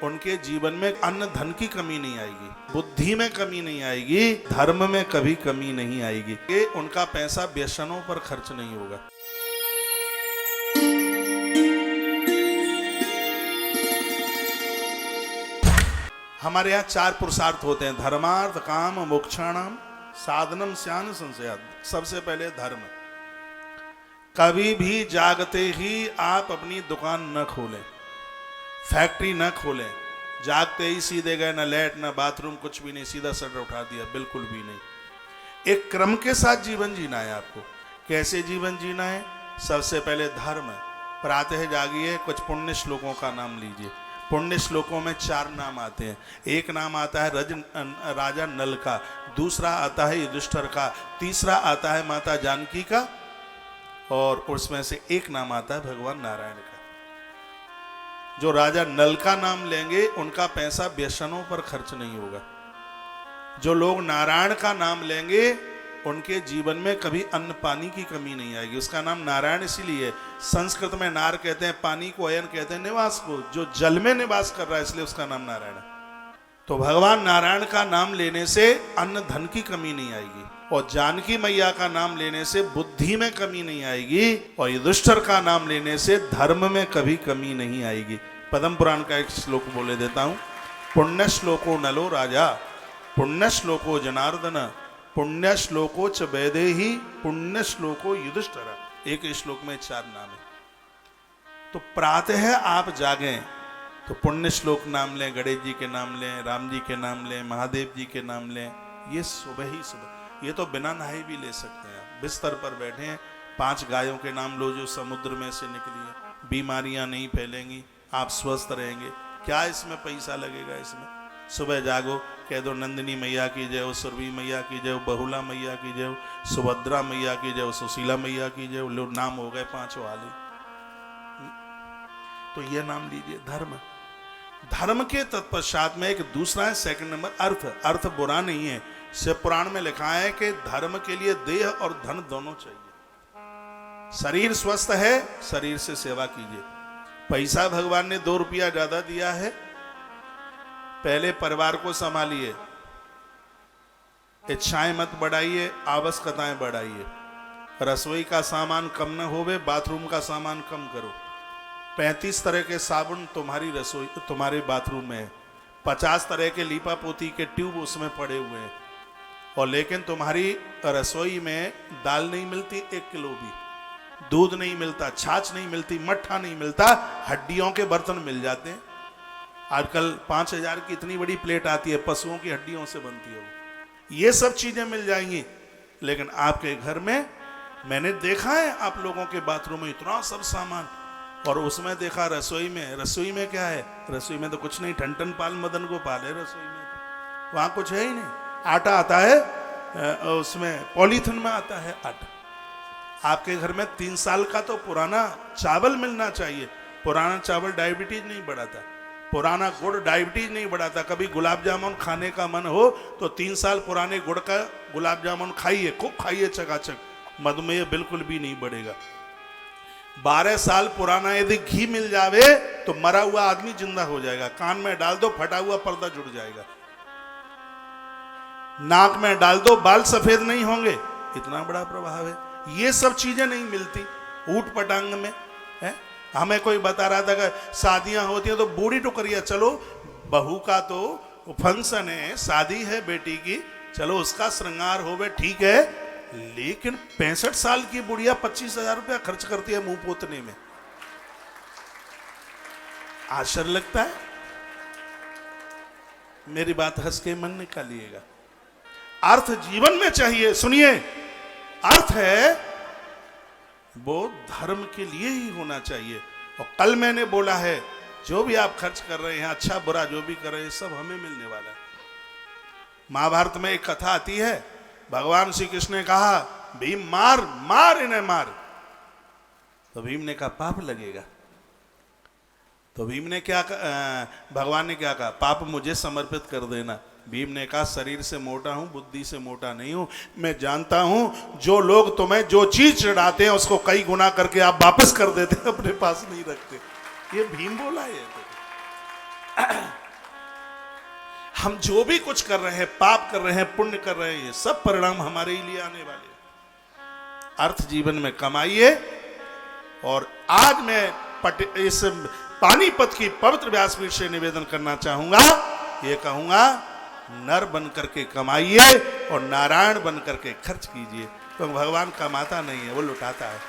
उनके जीवन में अन्न धन की कमी नहीं आएगी, बुद्धि में कमी नहीं आएगी, धर्म में कभी कमी नहीं आएगी। कि उनका पैसा व्यसनों पर खर्च नहीं होगा। हमारे यहाँ 4 पुरुषार्थ होते हैं, धर्मार्थ काम मोक्षाणाम साधनम स्यान संशयात्। सबसे पहले धर्म। कभी भी जागते ही आप अपनी दुकान न खोलें, फैक्ट्री न खोलें। जागते ही सीधे गए, न लेट न बाथरूम, कुछ भी नहीं, सीधा शटर उठा दिया, बिल्कुल भी नहीं। एक क्रम के साथ जीवन जीना है आपको। कैसे जीवन जीना है? सबसे पहले धर्म। प्रातः जागिए, कुछ पुण्य श्लोकों का नाम लीजिए। पुण्य श्लोकों में 4 नाम आते हैं। एक नाम आता है राजा नल का, दूसरा आता है युधिष्ठिर का, तीसरा आता है माता जानकी का, और उसमें से एक नाम आता है भगवान नारायण का। जो राजा नल का नाम लेंगे उनका पैसा व्यसनों पर खर्च नहीं होगा। जो लोग नारायण का नाम लेंगे उनके जीवन में कभी अन्न पानी की कमी नहीं आएगी। उसका नाम नारायण इसीलिए, संस्कृत में नार कहते हैं पानी को, अयन कहते हैं निवास को। जो जल में निवास कर रहा है इसलिए उसका नाम नारायण है। तो भगवान नारायण का नाम लेने से अन्न धन की कमी नहीं आएगी, और जानकी मैया का नाम लेने से बुद्धि में कमी नहीं आएगी, और युधिष्ठिर का नाम लेने से धर्म में कभी कमी नहीं आएगी। पद्म पुराण का एक श्लोक बोले देता हूं। पुण्य श्लोको नलो राजा, पुण्य श्लोको जनार्दन, पुण्य श्लोको च वैदेही, पुण्य श्लोको युधिष्ठिर। एक श्लोक में 4 नाम है। तो प्रातः आप जागें तो पुण्य श्लोक नाम लें, गणेश जी के नाम लें, राम जी के नाम लें, महादेव जी के नाम लें। ये सुबह ही सुबह, ये तो बिना नहाए भी ले सकते हैं। आप बिस्तर पर बैठे हैं, 5 गायों के नाम लो जो समुद्र में से निकली है। बीमारियां नहीं फैलेंगी, आप स्वस्थ रहेंगे। क्या इसमें पैसा लगेगा? इसमें सुबह जागो, कह दो नंदिनी मैया की जय, सुरभि मैया की जय, बहुला मैया की जय, सुभद्रा मैया की जय, सुशीला मैया की जय। लो, नाम हो गए 5 वाले। तो ये नाम लीजिए धर्म। धर्म के तत्पश्चात में एक दूसरा है, सेकंड नंबर अर्थ। अर्थ बुरा नहीं है। शिव पुराण में लिखा है कि धर्म के लिए देह और धन दोनों चाहिए। शरीर स्वस्थ है, शरीर से सेवा कीजिए। पैसा भगवान ने 2 रुपया ज्यादा दिया है, पहले परिवार को संभालिए, इच्छाएं मत बढ़ाइए, आवश्यकताएं बढ़ाइए। रसोई का सामान कम न होवे, बाथरूम का सामान कम करो। 35 तरह के साबुन तुम्हारी रसोई, तुम्हारे बाथरूम में है। 50 तरह के लीपा पोती के ट्यूब उसमें पड़े हुए हैं, और लेकिन तुम्हारी रसोई में दाल नहीं मिलती 1 किलो भी, दूध नहीं मिलता, छाछ नहीं मिलती, मट्ठा नहीं मिलता, हड्डियों के बर्तन मिल जाते हैं। आजकल 5000 की इतनी बड़ी प्लेट आती है, पशुओं की हड्डियों से बनती है वो। ये सब चीजें मिल जाएंगी, लेकिन आपके घर में मैंने देखा है आप लोगों के बाथरूम में इतना सब सामान, और उसमें देखा रसोई में क्या है? रसोई में तो कुछ नहीं, ठन पाल मदन गोपाल है रसोई में, वहां कुछ है ही नहीं। आटा आता है उसमें पॉलीथिन में आता है आटा। आपके घर में 3 साल का तो पुराना चावल मिलना चाहिए। पुराना चावल डायबिटीज नहीं बढ़ाता, पुराना गुड़ डायबिटीज नहीं बढ़ाता। कभी गुलाब जामुन खाने का मन हो तो 3 साल पुराने गुड़ का गुलाब जामुन खाइए, खूब खाइए चकाचक, मधुमेह बिल्कुल भी नहीं बढ़ेगा। 12 साल पुराना यदि घी मिल जावे तो मरा हुआ आदमी जिंदा हो जाएगा। कान में डाल दो, फटा हुआ पर्दा जुड़ जाएगा। नाक में डाल दो, बाल सफेद नहीं होंगे। इतना बड़ा प्रभाव है। ये सब चीजें नहीं मिलती ऊट पटांग में है। हमें कोई बता रहा था कि शादियां होती हैं तो बूढ़ी टुकरिया, चलो बहू का तो फंक्शन है, शादी है बेटी की, चलो उसका श्रृंगार होवे, ठीक है, लेकिन 65 साल की बुढ़िया 25,000 रुपया खर्च करती है मुंह पोतने में। आश्चर्य लगता है। मेरी बात हंस के मन निकालिएगा। अर्थ जीवन में चाहिए। सुनिए, अर्थ है वो धर्म के लिए ही होना चाहिए। और कल मैंने बोला है, जो भी आप खर्च कर रहे हैं, अच्छा बुरा जो भी कर रहे हैं, सब हमें मिलने वाला है। महाभारत में एक कथा आती है, भगवान श्री कृष्ण ने कहा भीम मार मार इन्हें मार, तो भीम ने कहा पाप लगेगा। तो भीम ने क्या भगवान ने क्या कहा? पाप मुझे समर्पित कर देना। भीम ने कहा शरीर से मोटा हूं, बुद्धि से मोटा नहीं हूं। मैं जानता हूं जो लोग तुम्हें जो चीज चढ़ाते हैं उसको कई गुना करके आप वापस कर देते हैं, अपने पास नहीं रखते। ये भीम बोला है। हम जो भी कुछ कर रहे हैं, पाप कर रहे हैं, पुण्य कर रहे हैं, ये सब परिणाम हमारे ही लिए आने वाले हैं। अर्थ जीवन में कमाइए। और आज मैं इस पानीपत की पवित्र व्यासपीठ से निवेदन करना चाहूंगा, ये कहूंगा, नर बन करके कमाइए और नारायण बन करके खर्च कीजिए। तो भगवान कमाता नहीं है, वो लुटाता है।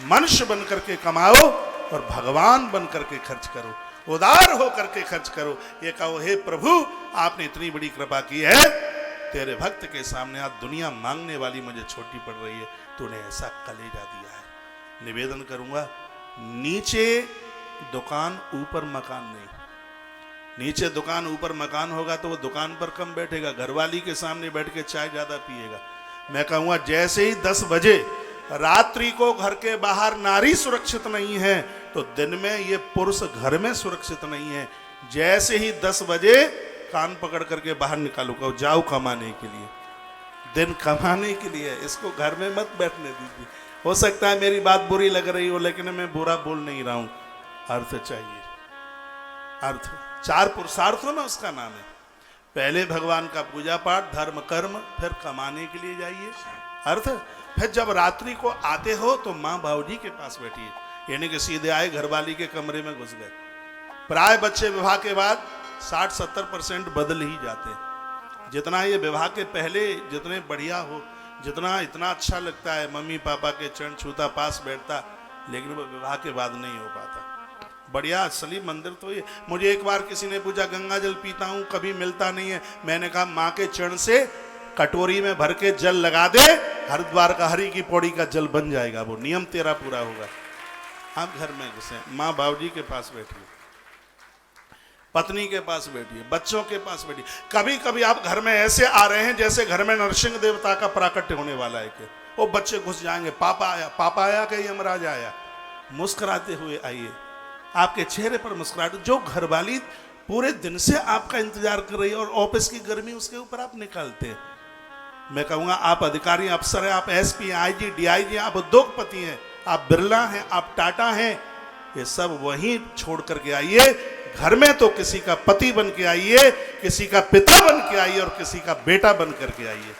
मनुष्य बन करके कमाओ और भगवान बन करके खर्च करो, उदार हो करके खर्च करो। ये कहो, हे प्रभु, आपने इतनी बड़ी कृपा की है, तेरे भक्त के सामने आज दुनिया मांगने वाली मुझे छोटी पड़ रही है, तूने ऐसा कलेजा दिया है। निवेदन करूंगा, नीचे दुकान ऊपर मकान नहीं। नीचे दुकान ऊपर मकान होगा तो वो दुकान पर कम बैठेगा, घरवाली के सामने बैठ के चाय ज्यादा पिएगा। मैं कहूंगा, जैसे ही 10 बजे रात्रि को घर के बाहर नारी सुरक्षित नहीं है, तो दिन में ये पुरुष घर में सुरक्षित नहीं है। जैसे ही 10 बजे कान पकड़ करके बाहर निकालो, कहो जाओ कमाने के लिए, दिन कमाने के लिए, इसको घर में मत बैठने दीजिए। हो सकता है मेरी बात बुरी लग रही हो, लेकिन मैं बुरा बोल नहीं रहा हूं। अर्थ चाहिए, अर्थ। 4 पुरुषार्थों में उसका नाम है। पहले भगवान का पूजा पाठ, धर्म, कर्म, फिर कमाने के लिए जाइए, अर्थ। फिर जब रात्रि को आते हो तो माँ बाबूजी के पास बैठिए, यानी कि सीधे आए घरवाली के कमरे में घुस गए। प्राय बच्चे विवाह के बाद 60-70% बदल ही जाते हैं। जितना ये विवाह के पहले जितने बढ़िया हो, जितना इतना अच्छा लगता है, मम्मी पापा के चरण छूता, पास बैठता, लेकिन वो विवाह के बाद नहीं हो पाता। बढ़िया असली मंदिर तो ये। मुझे एक बार किसी ने पूछा, गंगा जल पीता हूं, कभी मिलता नहीं है। मैंने कहा, माँ के चरण से कटोरी में भर के जल लगा दे, हरिद्वार का हरि की पौड़ी का जल बन जाएगा, वो नियम तेरा पूरा होगा। आप घर में घुसे, माँ बाबूजी के पास बैठिए, पत्नी के पास बैठिए, बच्चों के पास बैठिए। कभी कभी आप घर में ऐसे आ रहे हैं जैसे घर में नरसिंह देवता का प्राकट्य होने वाला है कि वो बच्चे घुस जाएंगे, पापा आया कि यमराज आया। मुस्कुराते हुए आइए, आपके चेहरे पर मुस्कुराहट। जो घरवाली पूरे दिन से आपका इंतजार कर रही है और ऑफिस की गर्मी उसके ऊपर आप निकालते हैं। मैं कहूंगा, आप अधिकारी अफसर हैं, आप एसपी, आईजी, डीआईजी, आप उद्योगपति हैं, आप बिरला हैं, आप टाटा हैं, ये सब वहीं छोड़ करके आइए। घर में तो किसी का पति बन के आइए, किसी का पिता बन के आइए और किसी का बेटा बन करके आइए।